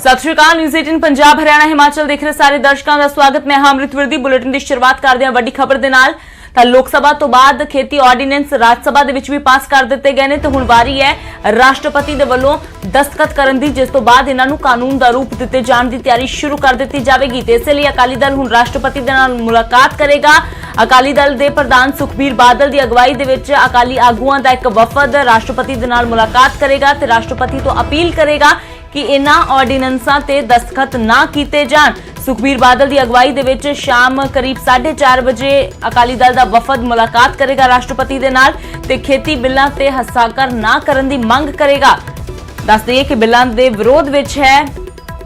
सत श्री अकाल। न्यूज़ 18 पंजाब हरियाणा हिमाचल देख रहे सारे दर्शकों का स्वागत। मैं अमृत विरदी। बुलेटिन की शुरुआत करते हैं वड्डी खबर दे नाल। लोक सभा तो बाद खेती ऑर्डीनेंस राज सभा दे विच भी पास कर दिते गए ने, तो हुण वारी है राष्ट्रपति दे वल्लों दस्तखत करन दी, जिस तो बाद इन्हां नूं कानून दा रूप दिते जाण दी तैयारी शुरू कर दित्ती जावेगी। ते इस लई अकाली दल हुण राष्ट्रपति दे नाल मुलाकात करेगा। अकाली दल दे प्रधान सुखबीर बादल दी अगवाई दे विच अकाली आगूआं दा एक वफद राष्ट्रपति दे नाल मुलाकात करेगा ते राष्ट्रपति तो अपील करेगा कि इन्हां ऑर्डीनेंसां ते दस्तखत ना कीते जाण। सुखबीर बादल की अगवाई दे विच शाम करीब 4:30 बजे अकाली दल का वफद मुलाकात करेगा राष्ट्रपति दे नाल ते खेती बिलों ते हस्ताक्षर ना करन दी मंग करेगा। दस दईए कि बिलों के विरोध विच है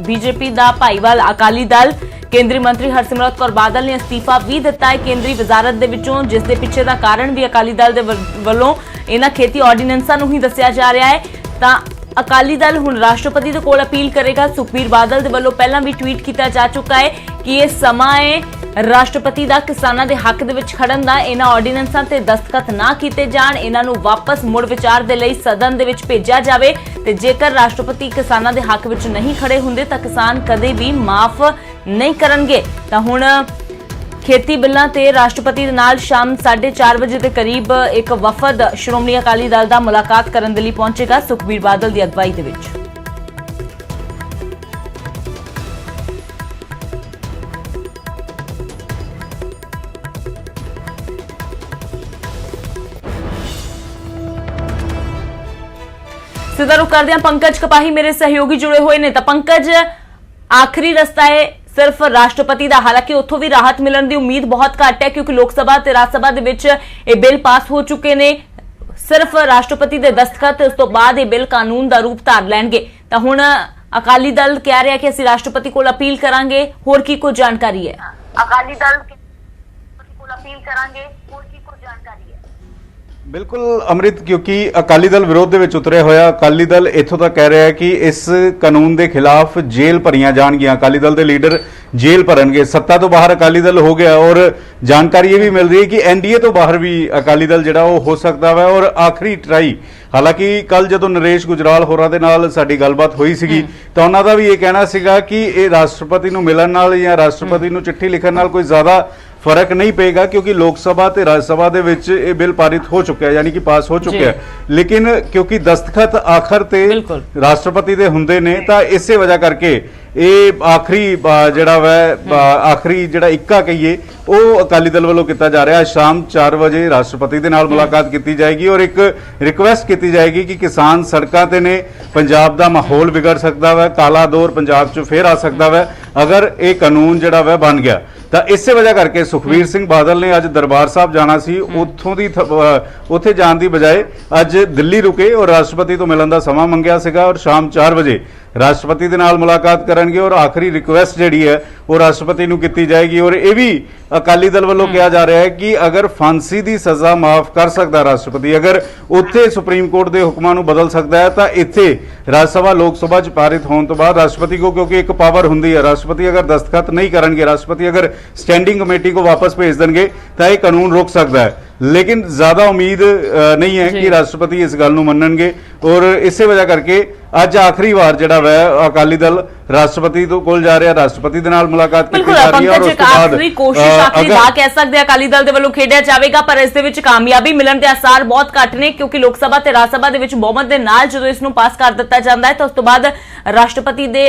बीजेपी का भाईवाल अकाली दल। केंद्रीय मंत्री हरसिमरत कौर बादल ने अस्तीफा भी दिता है केंद्रीय वजारत दे विचों, जिस दे पिछे दा कारण भी अकाली दल दे वल्लों इन्हां खेती ऑर्डीनेंसां नूं ही दस्सिया जा रहा है। तां अकाली दल हुण राष्ट्रपति दे कोल अपील करेगा। सुखबीर बादल दे वल्लों पहलां भी ट्वीट किया जा चुका है कि यह समा है राष्ट्रपति दा किसानां दे हक दे विच खड़न दा। इन्हां ऑर्डीनेंसां ते दस्तखत ना कीते जाण, इन्हां नूं वापस मुड़ विचार दे लई सदन दे विच भेजिया जावे ते जेकर राष्ट्रपति किसानां दे हक विच नहीं खड़े हुंदे तां किसान कदे भी माफ नहीं करनगे। तां हुण खेती बिलों ते राष्ट्रपति दे नाल शाम 4:30 बजे के करीब एक वफद श्रोमणी अकाली दल दा मुलाकात करन दे लई पहुंचेगा सुखबीर बादल की अगवाई दे विच। सीधा रुख करदे हां पंकज कपाही मेरे सहयोगी जुड़े हुए ने। तां पंकज, आखिरी रस्ता है सिर्फ राष्ट्रपति का, हालांकि उत्थों भी राहत मिलने की उम्मीद बहुत घट है क्योंकि लोक सभा ते राज सभा दे विच ये बिल पास हो चुके ने। सिर्फ राष्ट्रपति के दस्तखत, उस तो बाद ये बिल कानून का रूप धार लैणगे। तां हुण अकाली दल कह रहा है कि असीं राष्ट्रपति कोल अपील करांगे। होर की कोई जानकारी है? अकाली दल कोल अपील करांगे, होर की कोई जानकारी है? बिल्कुल अमृत, क्योंकि अकाली दल विरोध दे विच उतरिया होया। अकाली दल इत्थों तक कह रहा है कि इस कानून के खिलाफ जेल भरियां जाणगियां। अकाली दल के लीडर जेल भरनगे। सत्ता तो बाहर अकाली दल हो गया और जानकारी ये भी मिल रही है कि एनडीए तो बाहर भी अकाली दल जिहड़ा वो हो सकता है। और आखिरी ट्राई, हालांकि कल जदों नरेश गुजराल होरां दे नाल साडी गलबात होई सीगी तो उन्हां दा भी ये कहना सीगा कि ये राष्ट्रपति नूं मिलण नाल या राष्ट्रपति नूं चिट्ठी लिखण नाल कोई ज्यादा फर्क नहीं पेगा क्योंकि लोक सभा ते राज्य सभा दे विच ये बिल पारित हो चुका है, यानी कि पास हो चुका है। लेकिन क्योंकि दस्तखत आखिर ते राष्ट्रपति दे हुंदे ने तां इसे वजह करके ये आखिरी जिहड़ा वै आखिरी जिहड़ा इक्का कहिए वो अकाली दल वालों किया जा रहा है। शाम 4 बजे राष्ट्रपति दे नाल मुलाकात की जाएगी और एक रिक्वेस्ट की जाएगी कि किसान सड़कों ते ने, पंजाब दा माहौल बिगड़ सकता वै, काला दौर पंजाब च फिर आ सकता वै अगर ये कानून जिहड़ा वै बन गया। तो इसे वजह करके सुखबीर सिंह बादल ने अज दरबार साहब जाना सी, उत्थों दी उत्थे जाण दी बजाय अज दिल्ली रुके और राष्ट्रपति तो मिलन दा समा मंगिया सीगा और शाम 4 बजे राष्ट्रपति दे नाल मुलाकात करनगे और आखिरी रिक्वेस्ट जिहड़ी है वो राष्ट्रपति नूं कीती जाएगी। और ये भी अकाली दल वालों कहा जा रहा है कि अगर फांसी की सज़ा माफ कर सकता राष्ट्रपति, अगर उत्थे सुप्रीम कोर्ट के हुक्मां नूं बदल सकता है तो इत्थे राज्य सभा लोक सभा च पारित होने तो बाद राष्ट्रपति को, क्योंकि एक पावर हुंदी है, राष्ट्रपति अगर दस्तखत नहीं करनगे, राष्ट्रपति अगर स्टैंडिंग कमेटी को वापस भेज देंगे तो यह कानून रुक सकता है। लेकिन ज्यादा उम्मीद नहीं है कि राष्ट्रपति इस गल नूं मन्नणगे और इसे वजह करके अज आखिरी बार जिहड़ा वै अकाली दल राष्ट्रपति तो कोल जा रहा, राष्ट्रपति दे नाल मुलाकात की जा रही है और उसके बाद आखिरी कोशिश, आखिरी दाह कह सकते हैं अकाली दल दे वल्लों खेडिया जाएगा, पर इस दे विच कामयाबी मिलण दे आसार बहुत घट ने क्योंकि लोक सभा ते राज सभा दे विच बहुमत दे नाल जदों इस नूं पास कर दिता जांदा है तो उस तो बाद राष्ट्रपति दे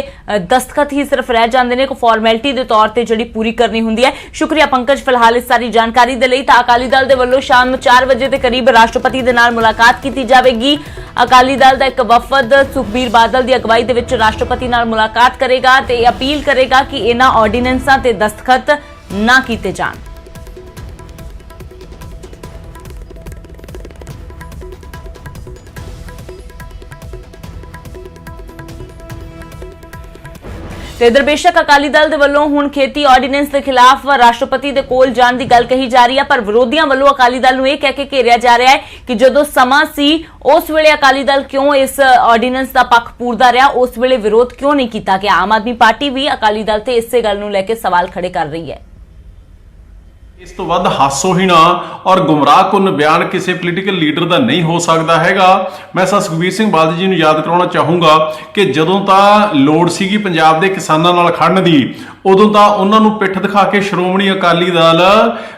दस्तखत ही सिर्फ रह जांदे ने, को फॉर्मैलिटी दे तौर ते जिहड़ी पूरी करनी हुंदी है। शुक्रिया पंकज फिलहाल इस सारी जानकारी दे लई। तां अकाली दल दे वल्लों शाम 4 बजे के करीब राष्ट्रपति दे नाल मुलाकात की जाएगी। अकाली दल का एक वफद सुखबीर बादल की अगवाई दे विच राष्ट्रपति नाल मुलाकात करेगा ते अपील करेगा कि इन्हां ऑर्डीनेंसां ते दस्तखत ना कीते जाण। इधर बेशक अकाली दल दे वल्लों हुण खेती ऑर्डीनेंस के खिलाफ राष्ट्रपति दे कोल जाण दी गल कही जा रही है, पर विरोधियों वल्लों अकाली दल नूं इह कह के घेरिया जा रहा है कि जदों समा सी उस वेले अकाली दल क्यों इस ऑर्डीनेंस का पक्ष पूरदा रहा, उस वेले विरोध क्यों नहीं किया गया। आम आदमी पार्टी भी अकाली दल ते इसे गल नूं लैके सवाल खड़े कर रही है। ਇਸ ਤੋਂ ਵੱਧ ਹਾਸੋਹੀਣਾ ਔਰ ਗੁੰਮਰਾਹਕੁੰਨ ਬਿਆਨ ਕਿਸੇ ਪੋਲੀਟੀਕਲ ਲੀਡਰ ਦਾ ਨਹੀਂ ਹੋ ਸਕਦਾ ਹੈਗਾ। ਮੈਂ ਸੁਖਬੀਰ ਸਿੰਘ ਬਾਦਲ ਜੀ ਨੂੰ ਯਾਦ ਕਰਾਉਣਾ ਚਾਹੂੰਗਾ ਕਿ ਜਦੋਂ ਤਾਂ ਲੋੜ ਸੀਗੀ ਪੰਜਾਬ ਦੇ ਕਿਸਾਨਾਂ ਨਾਲ ਖੜਨ ਦੀ, ਉਦੋਂ ਤਾਂ ਉਹਨਾਂ ਨੂੰ ਪਿੱਠ ਦਿਖਾ ਕੇ ਸ਼੍ਰੋਮਣੀ ਅਕਾਲੀ ਦਲ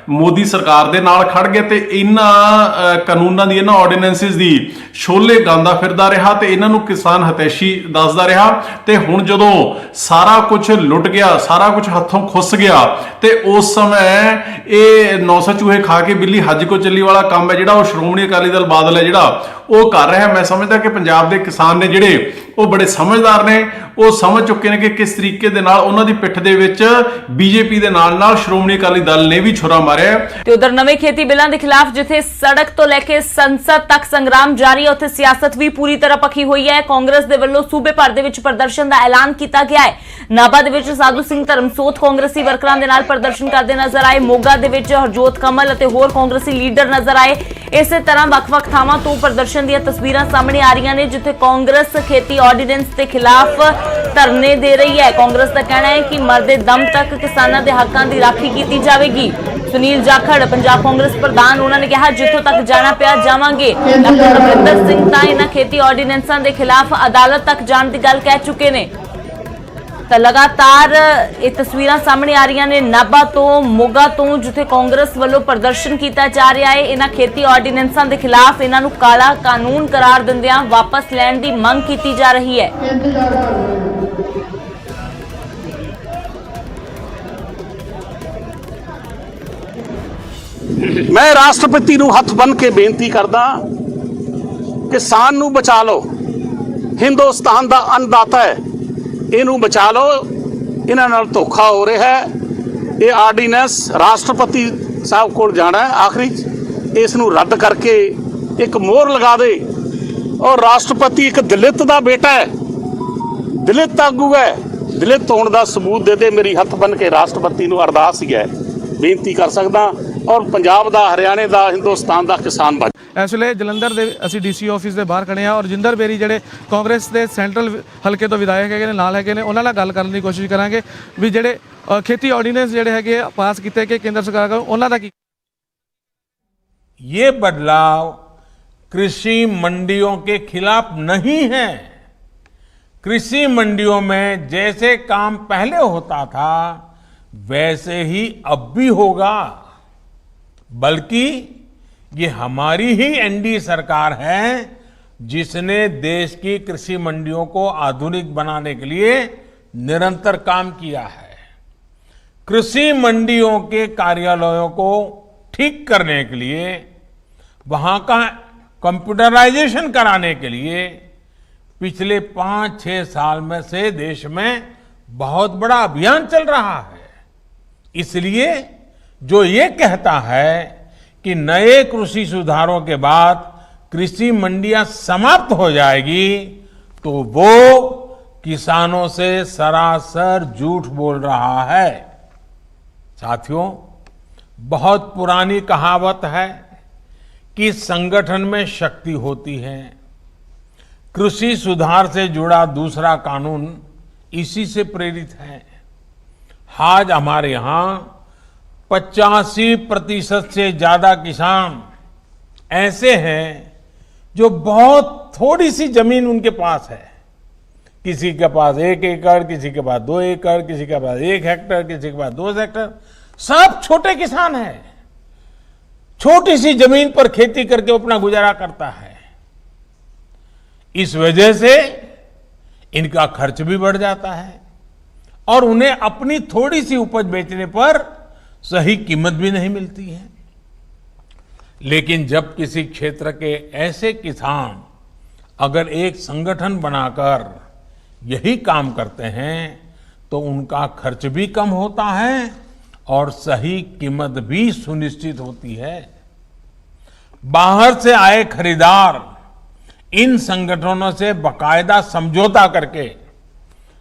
ਮੋਦੀ ਸਰਕਾਰ ਦੇ ਨਾਲ ਖੜ ਗਿਆ ਤੇ ਇਹਨਾਂ ਕਾਨੂੰਨਾਂ ਦੀ, ਇਹਨਾਂ ਆਰਡੀਨੈਂਸਿਸ ਦੀ ਛੋਲੇ ਗਾਉਂਦਾ ਫਿਰਦਾ ਰਿਹਾ ਤੇ ਇਹਨਾਂ ਨੂੰ ਕਿਸਾਨ ਹਤੈਸ਼ੀ ਦੱਸਦਾ ਰਿਹਾ। ਤੇ ਹੁਣ ਜਦੋਂ ਸਾਰਾ ਕੁਝ ਲੁੱਟ ਗਿਆ, ਸਾਰਾ ਕੁਝ ਹੱਥੋਂ ਖੁੱਸ ਗਿਆ ਤੇ ਉਸ ਸਮੇਂ ਇਹ 900 ਚੂਹੇ ਖਾ ਕੇ ਬਿੱਲੀ ਹੱਜ ਕੋ ਚੱਲੀ ਵਾਲਾ ਕੰਮ ਹੈ ਜਿਹੜਾ ਉਹ ਸ਼੍ਰੋਮਣੀ ਅਕਾਲੀ ਦਲ ਬਾਦਲ ਹੈ ਜਿਹੜਾ ਉਹ ਕਰ ਰਿਹਾ। ਮੈਂ ਸਮਝਦਾ ਕਿ ਪੰਜਾਬ ਦੇ ਕਿਸਾਨ ਨੇ ਜਿਹੜੇ ਉਹ ਬੜੇ ਸਮਝਦਾਰ ਨੇ, ਉਹ ਸਮਝ ਚੁੱਕੇ ਨੇ ਕਿ ਕਿਸ ਤਰੀਕੇ ਦੇ ਨਾਲ ਉਹਨਾਂ ਦੀ ਪਿੱਠ ਦੇ ਵਿੱਚ ਬੀਜੇਪੀ ਦੇ ਨਾਲ ਸ਼੍ਰੋਮਣੀ ਅਕਾਲੀ ਦਲ ਨੇ ਵੀ ਛੁਰਾ ਮਾਰਿਆ। ਤੇ ਉਧਰ ਨਵੇਂ ਖੇਤੀ ਬਿੱਲਾਂ ਦੇ ਖਿਲਾਫ ਜਿੱਥੇ ਸੜਕ ਤੋਂ ਲੈ ਕੇ ਸੰਸਦ ਤੱਕ ਸੰਗਰਾਮ ਜਾਰੀ ਹੈ, ਉੱਥੇ ਸਿਆਸਤ ਵੀ ਪੂਰੀ ਤਰ੍ਹਾਂ ਪੱਕੀ ਹੋਈ ਹੈ। ਕਾਂਗਰਸ ਦੇ ਵੱਲੋਂ ਸੂਬੇ ਭਰ ਦੇ ਵਿੱਚ ਪ੍ਰਦਰਸ਼ਨ ਦਾ ਐਲਾਨ ਕੀਤਾ ਗਿਆ ਹੈ। ਨਾਭਾ ਦੇ ਵਿੱਚ ਸਾਧੂ ਸਿੰਘ ਧਰਮਸੋਤ ਕਾਂਗਰਸੀ ਵਰਕਰਾਂ ਦੇ ਨਾਲ ਪ੍ਰਦਰਸ਼ਨ ਕਰਦੇ ਨਜ਼ਰ ਆਏ। ਮੋਗਾ ਦੇ ਵਿੱਚ ਹਰਜੋਤ ਕਮਲ ਅਤੇ ਹੋਰ ਕਾਂਗਰਸੀ ਲੀਡਰ ਨਜ਼ਰ ਆਏ। ਇਸੇ ਤਰ੍ਹਾਂ ਵੱਖ-ਵੱਖ ਥਾਵਾਂ ਤੋਂ ਪ੍ਰਦਰਸ਼ਨ ਦੀਆਂ ਤਸਵੀਰਾਂ ਸਾਹਮਣੇ ਆ ਰਹੀਆਂ ਨੇ ਜਿੱਥੇ ਕਾਂਗਰਸ ਖੇਤੀ ਆਰਡੀਨੈਂਸ ਦੇ ਖਿਲਾਫ ਧਰਨੇ ਦੇ ਰਹੀ ਹੈ। ਕਾਂਗਰਸ ਦਾ ਕਹਿਣਾ ਹੈ ਕਿ ਮਰਦੇ ਦਮ ਤੱਕ ਕਿਸਾਨਾਂ ਦੇ ਹੱਕਾਂ ਦੀ ਰਾਖੀ ਕੀਤੀ ਜਾਵੇਗੀ। ਸੁਨੀਲ ਜਾਖੜ ਪੰਜਾਬ ਕਾਂਗਰਸ ਪ੍ਰਧਾਨ, ਉਹਨਾਂ ਨੇ ਕਿਹਾ ਜਿੱਥੋਂ ਤੱਕ ਜਾਣਾ ਪਿਆ ਜਾਵਾਂਗੇ। ਡਾਕਟਰ ਰਵਿੰਦਰ ਸਿੰਘ ਤਾਂ ਇਹਨਾਂ ਖੇਤੀ ਆਰਡੀਨੈਂਸਾਂ ਦੇ ਖਿਲਾਫ ਅਦਾਲਤ ਤੱਕ ਜਾਣ ਦੀ ਗੱਲ ਕਹਿ ਚੁੱਕੇ ਨੇ। ਤਾਂ ਲਗਾਤਾਰ ਇਹ ਤਸਵੀਰਾਂ ਸਾਹਮਣੇ ਆ ਰਹੀਆਂ ਨੇ ਨਾਭਾ ਤੋਂ, ਮੋਗਾ ਤੋਂ, ਜਿੱਥੇ ਕਾਂਗਰਸ ਵੱਲੋਂ ਪ੍ਰਦਰਸ਼ਨ ਕੀਤਾ ਜਾ ਰਿਹਾ ਹੈ। ਇਹਨਾਂ ਖੇਤੀ ਆਰਡੀਨੈਂਸਾਂ ਦੇ ਖਿਲਾਫ ਇਹਨਾਂ ਨੂੰ ਕਾਲਾ ਕਾਨੂੰਨ ਕਰਾਰ ਦਿੰਦਿਆਂ ਵਾਪਸ ਲੈਣ ਦੀ ਮੰਗ ਕੀਤੀ ਜਾ ਰਹੀ ਹੈ। मैं राष्ट्रपति ਨੂੰ ਹੱਥ ਬੰਨ ਕੇ ਬੇਨਤੀ ਕਰਦਾ, ਕਿਸਾਨ ਨੂੰ ਬਚਾ ਲਓ, ਹਿੰਦੁਸਤਾਨ ਦਾ ਅੰਨਦਾਤਾ ਹੈ, ਇਹਨੂੰ ਬਚਾ ਲਓ। ਇਹਨਾਂ ਨਾਲ ਧੋਖਾ ਹੋ ਰਿਹਾ ਹੈ। ਇਹ ਆਰਡੀਨੈਂਸ ਰਾਸ਼ਟਰਪਤੀ ਸਾਹਿਬ ਕੋਲ ਜਾਣਾ ਹੈ। ਆਖਰੀ ਇਸ ਨੂੰ ਰੱਦ ਕਰਕੇ ਇੱਕ ਮੋਹਰ ਲਗਾ ਦੇ। ਔਰ ਰਾਸ਼ਟਰਪਤੀ ਇੱਕ ਦਲਿਤ ਦਾ ਬੇਟਾ ਹੈ, ਦਲਿਤ ਆਗੂ ਹੈ, ਦਲਿਤ ਹੋਣ ਦਾ ਸਬੂਤ ਦੇ ਦੇ। ਮੇਰੀ ਹੱਥ ਬੰਨ ਕੇ ਰਾਸ਼ਟਰਪਤੀ ਨੂੰ ਅਰਦਾਸ ਹੀ ਹੈ, ਬੇਨਤੀ ਕਰ ਸਕਦਾ। ਔਰ ਪੰਜਾਬ ਦਾ, ਹਰਿਆਣੇ ਦਾ, ਹਿੰਦੁਸਤਾਨ ਦਾ ਕਿਸਾਨ ਬਚ। ਇਸ ਵੇਲੇ ਜਲੰਧਰ ਦੇ ਅਸੀਂ ਡੀਸੀ ਆਫਿਸ ਦੇ ਬਾਹਰ ਖੜੇ ਹਾਂ ਔਰ ਜਿੰਦਰ ਬੇਰੀ ਜਿਹੜੇ ਕਾਂਗਰਸ ਦੇ ਸੈਂਟਰਲ ਹਲਕੇ ਤੋਂ ਵਿਧਾਇਕ ਹੈਗੇ ਨੇ, ਨਾਲ ਹੈਗੇ ਨੇ, ਉਹਨਾਂ ਨਾਲ ਗੱਲ ਕਰਨ ਦੀ ਕੋਸ਼ਿਸ਼ ਕਰਾਂਗੇ ਵੀ ਜਿਹੜੇ ਖੇਤੀ ਆਰਡੀਨੈਂਸ ਜਿਹੜੇ ਹੈਗੇ ਪਾਸ ਕੀਤੇ ਕਿ ਕੇਂਦਰ ਸਰਕਾਰ ਕੋਲ, ਉਹਨਾਂ ਦਾ ਕੀ। ये बदलाव कृषि मंडियों के खिलाफ नहीं है। कृषि मंडियों में जैसे काम पहले होता था वैसे ही अब भी होगा, बल्कि ये हमारी ही एनडीए सरकार है जिसने देश की कृषि मंडियों को आधुनिक बनाने के लिए निरंतर काम किया है। कृषि मंडियों के कार्यालयों को ठीक करने के लिए, वहां का कंप्यूटराइजेशन कराने के लिए पिछले 5-6 साल में से देश में बहुत बड़ा अभियान चल रहा है। इसलिए जो ये कहता है कि नए कृषि सुधारों के बाद कृषि मंडियां समाप्त हो जाएगी, तो वो किसानों से सरासर झूठ बोल रहा है। साथियों, बहुत पुरानी कहावत है कि संगठन में शक्ति होती है। कृषि सुधार से जुड़ा दूसरा कानून इसी से प्रेरित है। आज हमारे यहां 85% से ज्यादा किसान ऐसे हैं जो बहुत थोड़ी सी जमीन उनके पास है। किसी के पास 1 एकड़, किसी के पास 2 एकड़, किसी के पास 1 हेक्टेयर, किसी के पास 2 हेक्टेयर। सब छोटे किसान हैं, छोटी सी जमीन पर खेती करके अपना गुजारा करता है। इस वजह से इनका खर्च भी बढ़ जाता है और उन्हें अपनी थोड़ी सी उपज बेचने पर सही कीमत भी नहीं मिलती है। लेकिन जब किसी क्षेत्र के ऐसे किसान अगर एक संगठन बनाकर यही काम करते हैं तो उनका खर्च भी कम होता है और सही कीमत भी सुनिश्चित होती है। बाहर से आए खरीदार इन संगठनों से बाकायदा समझौता करके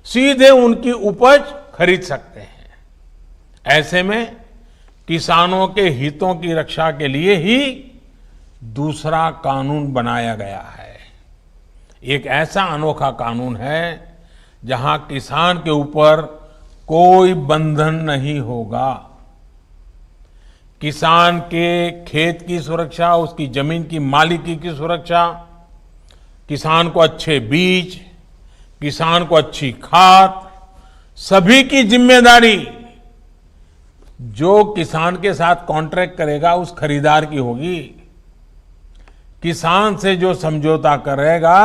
सीधे उनकी उपज खरीद सकते हैं। ऐसे में किसानों के हितों की रक्षा के लिए ही दूसरा कानून बनाया गया है। एक ऐसा अनोखा कानून है जहां किसान के ऊपर कोई बंधन नहीं होगा। किसान के खेत की सुरक्षा, उसकी जमीन की मालिकी की सुरक्षा, किसान को अच्छे बीज, किसान को अच्छी खाद, सभी की जिम्मेदारी जो किसान के साथ कॉन्ट्रैक्ट करेगा उस खरीदार की होगी। किसान से जो समझौता करेगा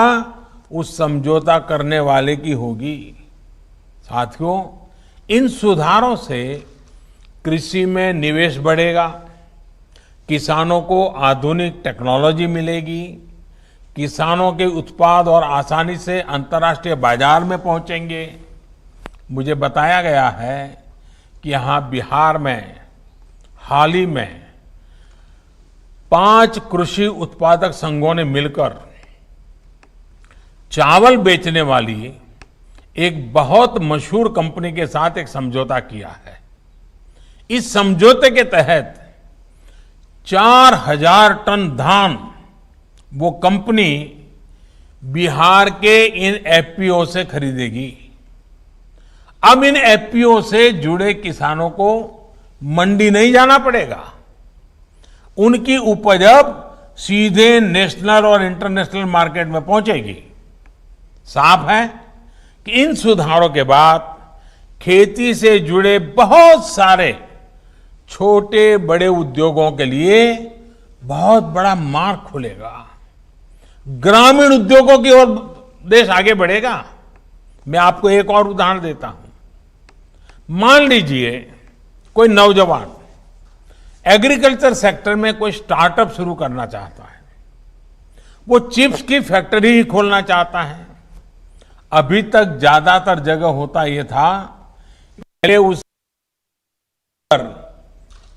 उस समझौता करने वाले की होगी। साथियों, इन सुधारों से कृषि में निवेश बढ़ेगा, किसानों को आधुनिक टेक्नोलॉजी मिलेगी, किसानों के उत्पाद और आसानी से अंतर्राष्ट्रीय बाजार में पहुंचेंगे। मुझे बताया गया है कि यहां बिहार में हाल ही में 5 कृषि उत्पादक संघों ने मिलकर चावल बेचने वाली एक बहुत मशहूर कंपनी के साथ एक समझौता किया है। इस समझौते के तहत 4000 टन धान वो कंपनी बिहार के इन एफपीओ से खरीदेगी। अब इन एफपीओ से जुड़े किसानों को मंडी नहीं जाना पड़ेगा। उनकी उपज अब सीधे नेशनल और इंटरनेशनल मार्केट में पहुंचेगी। साफ है कि इन सुधारों के बाद खेती से जुड़े बहुत सारे छोटे बड़े उद्योगों के लिए बहुत बड़ा मार्ग खुलेगा। ग्रामीण उद्योगों की ओर देश आगे बढ़ेगा। मैं आपको एक और उदाहरण देता हूं। मान लीजिए कोई नौजवान एग्रीकल्चर सेक्टर में कोई स्टार्टअप शुरू करना चाहता है, वो चिप्स की फैक्ट्री ही खोलना चाहता है। अभी तक ज्यादातर जगह होता यह था, पहले उस पर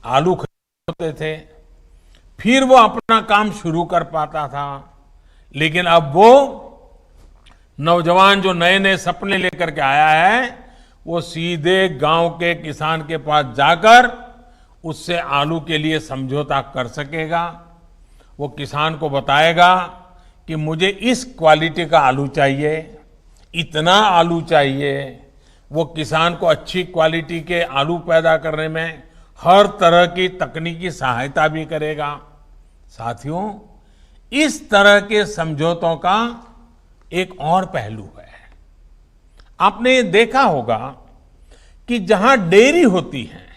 आलू खरीदते थे, फिर वो अपना काम शुरू कर पाता था। लेकिन अब वो नौजवान जो नए नए सपने लेकर के आया है, वो सीधे गांव के किसान के पास जाकर उससे आलू के लिए समझौता कर सकेगा। वो किसान को बताएगा कि मुझे इस क्वालिटी का आलू चाहिए, इतना आलू चाहिए। वो किसान को अच्छी क्वालिटी के आलू पैदा करने में हर तरह की तकनीकी सहायता भी करेगा। साथियों, इस तरह के समझौतों का एक और पहलू है। आपने ये देखा होगा कि जहां डेयरी होती है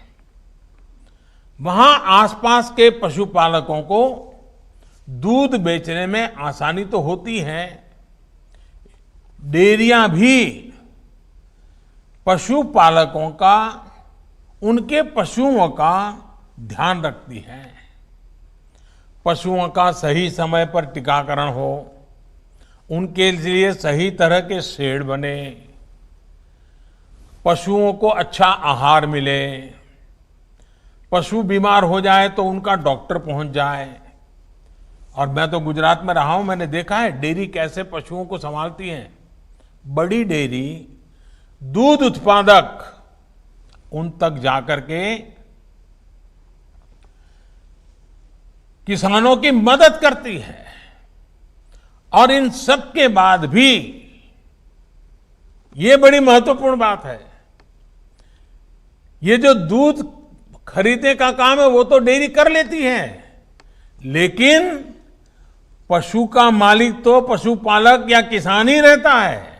वहां आसपास के पशुपालकों को दूध बेचने में आसानी तो होती है। डेयरियां भी पशुपालकों का, उनके पशुओं का ध्यान रखती हैं। पशुओं का सही समय पर टीकाकरण हो, उनके लिए सही तरह के शेड बने, पशुओं को अच्छा आहार मिले, पशु बीमार हो जाए तो उनका डॉक्टर पहुंच जाए। और मैं तो गुजरात में रहा हूं, मैंने देखा है डेयरी कैसे पशुओं को संभालती है। बड़ी डेयरी दूध उत्पादक उन तक जाकर के किसानों की मदद करती है। और इन सब के बाद भी ये बड़ी महत्वपूर्ण बात है, ये जो दूध खरीदने का काम है वो तो डेयरी कर लेती है, लेकिन पशु का मालिक तो पशुपालक या किसान ही रहता है।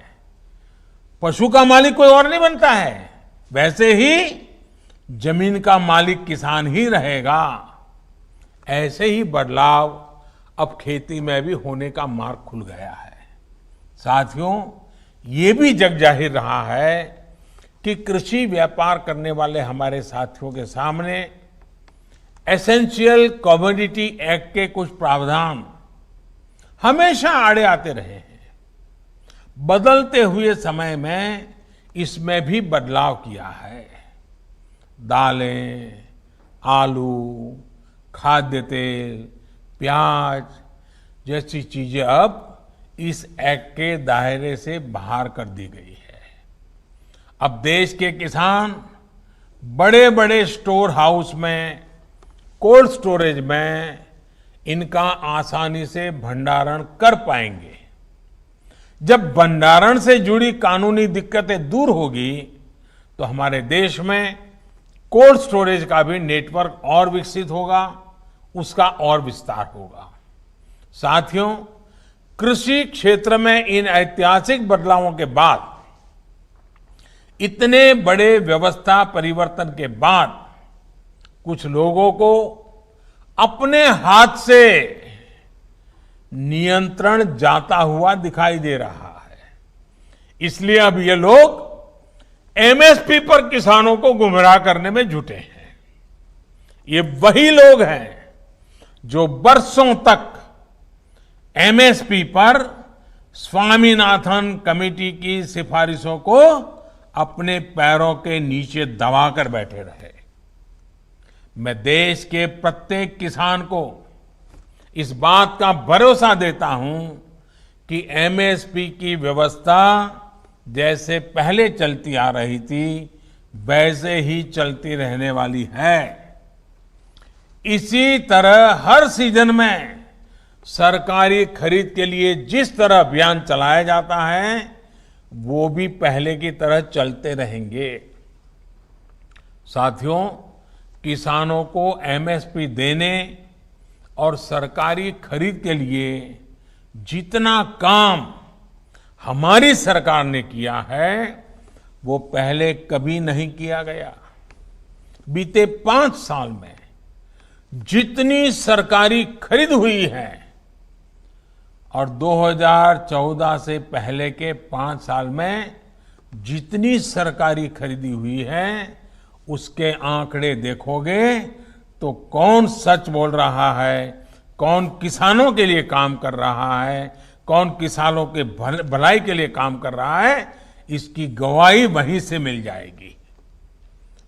पशु का मालिक कोई और नहीं बनता है। वैसे ही जमीन का मालिक किसान ही रहेगा। ऐसे ही बदलाव अब खेती में भी होने का मार्ग खुल गया है। साथियों, ये भी जग जाहिर रहा है कि कृषि व्यापार करने वाले हमारे साथियों के सामने एसेंशियल कमोडिटी एक्ट के कुछ प्रावधान हमेशा आड़े आते रहे हैं। बदलते हुए समय में इसमें भी बदलाव किया है। दालें, आलू, खाद्य तेल, प्याज जैसी चीजें अब इस एक्ट के दायरे से बाहर कर दी गई है। अब देश के किसान बड़े बड़े स्टोर हाउस में, कोल्ड स्टोरेज में इनका आसानी से भंडारण कर पाएंगे। जब भंडारण से जुड़ी कानूनी दिक्कतें दूर होगी तो हमारे देश में कोल्ड स्टोरेज का भी नेटवर्क और विकसित होगा, उसका और विस्तार होगा। साथियों, कृषि क्षेत्र में इन ऐतिहासिक बदलावों के बाद, इतने बड़े व्यवस्था परिवर्तन के बाद, कुछ लोगों को अपने हाथ से नियंत्रण जाता हुआ दिखाई दे रहा है। इसलिए अब ये लोग एमएसपी पर किसानों को गुमराह करने में जुटे हैं। ये वही लोग हैं जो बरसों तक एमएसपी पर स्वामीनाथन कमेटी की सिफारिशों को अपने पैरों के नीचे दबाकर बैठे रहे। मैं देश के प्रत्येक किसान को इस बात का भरोसा देता हूं कि एमएसपी की व्यवस्था जैसे पहले चलती आ रही थी, वैसे ही चलती रहने वाली है। इसी तरह हर सीजन में सरकारी खरीद के लिए जिस तरह अभियान चलाया जाता है, वो भी पहले की तरह चलते रहेंगे। साथियों, किसानों को एमएसपी देने और सरकारी खरीद के लिए जितना काम हमारी सरकार ने किया है, वो पहले कभी नहीं किया गया। बीते 5 साल में जितनी सरकारी खरीद हुई है और 2014 से पहले के 5 साल में जितनी सरकारी खरीदी हुई है, उसके आंकड़े देखोगे तो कौन सच बोल रहा है, कौन किसानों के लिए काम कर रहा है, कौन किसानों के भलाई के लिए काम कर रहा है, इसकी गवाही वहीं से मिल जाएगी।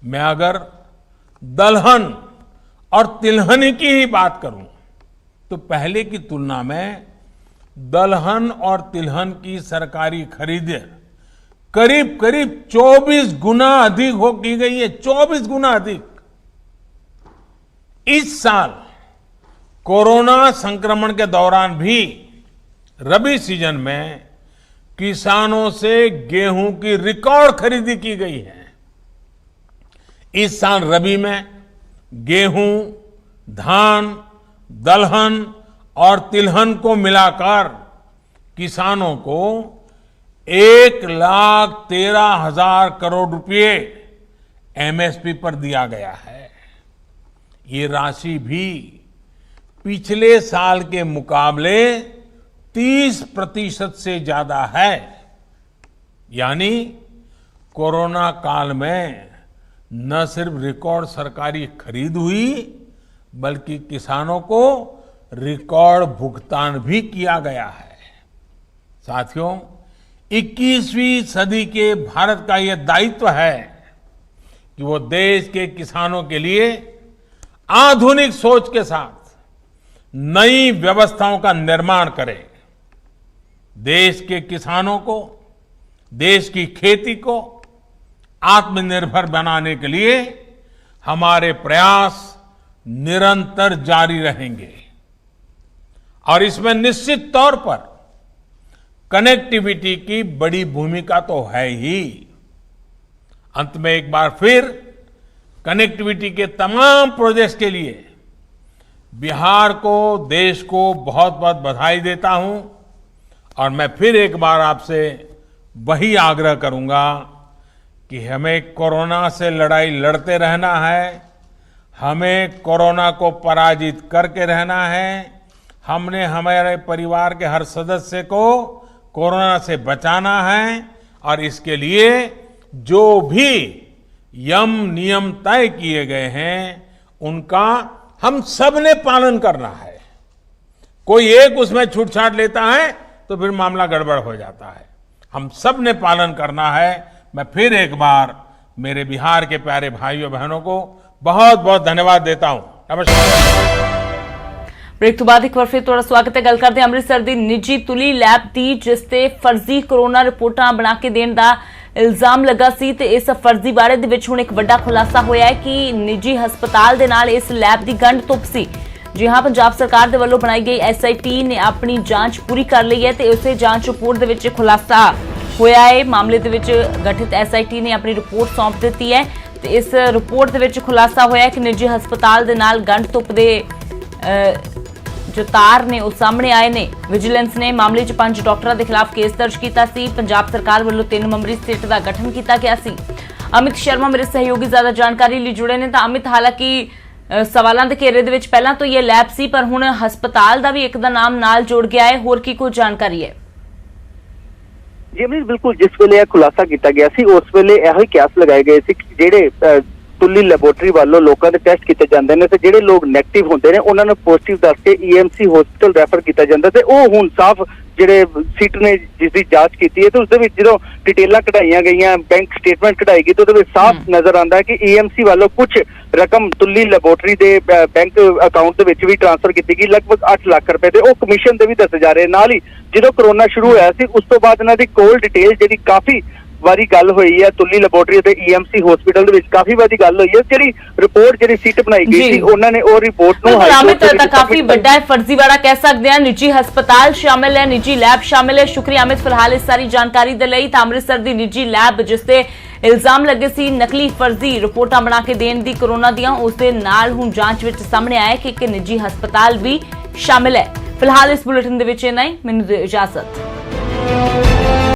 मैं अगर दलहन और तिलहन की ही बात करूं तो पहले की तुलना में दलहन और तिलहन की सरकारी खरीद करीब करीब 24 गुना अधिक हो की गई है। 24 गुना अधिक। इस साल कोरोना संक्रमण के दौरान भी रबी सीजन में किसानों से गेहूं की रिकॉर्ड खरीदी की गई है। इस साल रबी में गेहूं, धान, दलहन और तिलहन को मिलाकर किसानों को 1,13,000 करोड़ रुपए एमएसपी पर दिया गया है। ये राशि भी पिछले साल के मुकाबले 30% से ज्यादा है। यानी कोरोना काल में न सिर्फ रिकॉर्ड सरकारी खरीद हुई, बल्कि किसानों को रिकॉर्ड भुगतान भी किया गया है। साथियों, 21वीं सदी के भारत का यह दायित्व है कि वो देश के किसानों के लिए आधुनिक सोच के साथ नई व्यवस्थाओं का निर्माण करे। देश के किसानों को, देश की खेती को आत्मनिर्भर बनाने के लिए हमारे प्रयास निरंतर जारी रहेंगे। और इसमें निश्चित तौर पर कनेक्टिविटी की बड़ी भूमिका तो है ही। अंत में एक बार फिर कनेक्टिविटी के तमाम प्रोजेक्ट्स के लिए बिहार को, देश को बहुत बहुत बधाई देता हूं। और मैं फिर एक बार आपसे वही आग्रह करूंगा कि हमें कोरोना से लड़ाई लड़ते रहना है, हमें कोरोना को पराजित करके रहना है। हमने हमारे परिवार के हर सदस्य को कोरोना से बचाना है और इसके लिए जो भी यम नियम तय किए गए हैं उनका हम सब ने पालन करना है। कोई एक उसमें छूटछाट लेता है तो फिर मामला गड़बड़ हो जाता है। हम सब ने पालन करना है। मैं फिर एक बार मेरे बिहार के प्यारे भाइयों बहनों को बहुत बहुत धन्यवाद देता हूं। नमस्कार। ब्रेक तो बाद एक बार फिर थोड़ा स्वागत है। गल करते हैं ਅੰਮ੍ਰਿਤਸਰ ਦੀ ਨਿੱਜੀ ਤੁਲੀ ਲੈਬ ਦੀ, ਜਿਸ ਤੇ ਫਰਜ਼ੀ ਕੋਰੋਨਾ ਰਿਪੋਰਟਾਂ ਬਣਾ ਕੇ ਦੇਣ ਦਾ ਇਲਜ਼ਾਮ ਲੱਗਾ ਸੀ ਤੇ ਇਸ ਫਰਜ਼ੀ ਬਾਰੇ ਦੇ ਵਿੱਚ ਹੁਣ ਇੱਕ ਵੱਡਾ ਖੁਲਾਸਾ ਹੋਇਆ ਹੈ ਕਿ ਨਿੱਜੀ ਹਸਪਤਾਲ ਦੇ ਨਾਲ ਇਸ ਲੈਬ ਦੀ ਗੰਢ ਤੁਪ ਸੀ। जी हां, पंजाब सरकार के वल्लों बनाई गई SIT ने अपनी जांच पूरी कर ली है तो उसे जांच रिपोर्ट दे विच खुलासा होया है। मामले दे विच गठित SIT ने अपनी रिपोर्ट सौंप दी है ਤੇ ਇਸ ਰਿਪੋਰਟ ਦੇ ਵਿੱਚ ਖੁਲਾਸਾ ਹੋਇਆ ਕਿ ਨਿੱਜੀ ਹਸਪਤਾਲ ਦੇ ਨਾਲ ਗੰਢ ਧੁੱਪ ਦੇ ਜੋ ਤਾਰ ਨੇ ਉਹ ਸਾਹਮਣੇ ਆਏ ਨੇ। ਵਿਜੀਲੈਂਸ ਨੇ ਮਾਮਲੇ 'ਚ 5 ਡਾਕਟਰਾਂ ਦੇ ਖਿਲਾਫ ਕੇਸ ਦਰਜ ਕੀਤਾ ਸੀ। ਪੰਜਾਬ ਸਰਕਾਰ ਵੱਲੋਂ 3 ਮੈਂਬਰੀ ਸਿੱਟ ਦਾ ਗਠਨ ਕੀਤਾ ਗਿਆ ਸੀ। ਅਮਿਤ ਸ਼ਰਮਾ ਮੇਰੇ ਸਹਿਯੋਗੀ ਜ਼ਿਆਦਾ ਜਾਣਕਾਰੀ ਲਈ ਜੁੜੇ ਨੇ। ਤਾਂ ਅਮਿਤ, ਹਾਲਾਂਕਿ ਸਵਾਲਾਂ ਦੇ ਘੇਰੇ ਦੇ ਵਿੱਚ ਪਹਿਲਾਂ ਤੋਂ ਇਹ ਲੈਬ ਸੀ, ਪਰ ਹੁਣ ਹਸਪਤਾਲ ਦਾ ਵੀ ਇੱਕ ਦਾ ਨਾਮ ਨਾਲ ਜੋੜ ਗਿਆ ਹੈ। ਹੋਰ ਕੀ ਕੋਈ ਜਾਣਕਾਰੀ ਹੈ? ਜੀ ਬਿਲਕੁਲ, ਜਿਸ ਵੇਲੇ ਇਹ ਖੁਲਾਸਾ ਕੀਤਾ ਗਿਆ ਸੀ ਉਸ ਵੇਲੇ ਇਹੋ ਹੀ ਕਿਆਸ ਲਗਾਏ ਗਏ ਸੀ ਕਿ ਜਿਹੜੇ ਤੁੱਲੀ ਲੈਬੋਰਟਰੀ ਵੱਲੋਂ ਲੋਕਾਂ ਦੇ ਟੈਸਟ ਕੀਤੇ ਜਾਂਦੇ ਨੇ ਤੇ ਜਿਹੜੇ ਲੋਕ ਨੈਗੇਟਿਵ ਹੁੰਦੇ ਨੇ ਉਹਨਾਂ ਨੂੰ ਪੋਜ਼ਿਟਿਵ ਦੱਸ ਕੇ ਈਐਮਸੀ ਹਸਪੀਟਲ ਰੈਫਰ ਕੀਤਾ ਜਾਂਦਾ ਤੇ ਉਹ ਹੁਣ ਸਾਫ਼ ਜਿਹੜੇ ਸੀਟ ਨੇ ਜਿਸ ਦੀ ਜਾਂਚ ਕੀਤੀ ਹੈ ਤੇ ਉਸ ਦੇ ਵਿੱਚ ਜਦੋਂ ਡਿਟੇਲਾਂ ਕਢਾਈਆਂ ਗਈਆਂ, ਬੈਂਕ ਸਟੇਟਮੈਂਟ ਕਢਾਈ ਗਈ ਤੇ ਉਹਦੇ ਵਿੱਚ ਸਾਫ਼ ਨਜ਼ਰ ਆਉਂਦਾ ਹੈ ਕਿ ਈਐਮਸੀ ਵੱਲੋਂ ਕੁਝ ਰਕਮ ਤੁੱਲੀ ਲੈਬੋਰਟਰੀ ਦੇ ਬੈਂਕ ਅਕਾਊਂਟ ਦੇ ਵਿੱਚ ਵੀ ਟ੍ਰਾਂਸਫਰ ਕੀਤੀ ਗਈ, ਲਗਭਗ 8 ਲੱਖ ਰੁਪਏ ਦੇ। ਉਹ ਕਮਿਸ਼ਨ ਦੇ ਵੀ ਦੱਸੇ ਜਾ ਰਹੇ। ਨਾਲ ਹੀ ਜਦੋਂ ਕਰੋਨਾ ਸ਼ੁਰੂ ਹੋਇਆ ਸੀ ਉਸ ਤੋਂ ਬਾਅਦ ਇਹਨਾਂ ਦੀ ਕੋਲ ਡਿਟੇਲ ਜਿਹੜੀ ਕਾਫੀ ਵਾਰੀ ਗੱਲ ਹੋਈ ਹੈ ਤੁੱਲੀ ਲੈਬੋਰਟਰੀ ਤੇ ਈਐਮਸੀ ਹਸਪੀਟਲ ਦੇ ਵਿੱਚ ਕਾਫੀ ਵਾਰੀ ਗੱਲ ਹੋਈ ਹੈ। ਜਿਹੜੀ ਰਿਪੋਰਟ ਜਿਹੜੀ ਸੀਟ ਬਣਾਈ ਗਈ ਸੀ ਉਹਨਾਂ ਨੇ ਉਹ ਰਿਪੋਰਟ ਨੂੰ ਅਮਿਤ ਤਾਂ ਕਾਫੀ ਵੱਡਾ ਹੈ, ਫਰਜ਼ੀਵਾੜਾ ਕਹਿ ਸਕਦੇ ਹਾਂ। ਨਿੱਜੀ ਹਸਪਤਾਲ ਸ਼ਾਮਿਲ ਹੈ, ਨਿੱਜੀ ਲੈਬ ਸ਼ਾਮਿਲ ਹੈ। ਸ਼ੁਕਰੀਆ ਅਮਿਤ ਫਿਲਹਾਲ ਇਸ ਸਾਰੀ ਜਾਣਕਾਰੀ ਦੇ ਲਈ। ਤਾਂ ਅੰਮ੍ਰਿਤਸਰ ਦੀ ਨਿੱਜੀ ਲੈਬ ਜਿਸ ਤੇ ਇਲਜ਼ਾਮ ਲੱਗੇ ਸੀ ਨਕਲੀ ਫਰਜ਼ੀ ਰਿਪੋਰਟਾਂ ਬਣਾ ਕੇ ਦੇਣ ਦੀ ਕੋਰੋਨਾ ਦੀਆਂ, ਉਸ ਦੇ ਨਾਲ ਹੁਣ ਜਾਂਚ ਵਿੱਚ ਸਾਹਮਣੇ ਆਇਆ ਕਿ ਇੱਕ ਨਿੱਜੀ ਹਸਪਤਾਲ ਵੀ ਸ਼ਾਮਿਲ ਹੈ। ਫਿਲਹਾਲ ਇਸ ਬੁਲੇਟਿਨ ਦੇ ਵਿੱਚ ਇੰਨਾ ਹੀ। ਮੈਨੂੰ ਦਿਓ ਇਜਾਜ਼ਤ।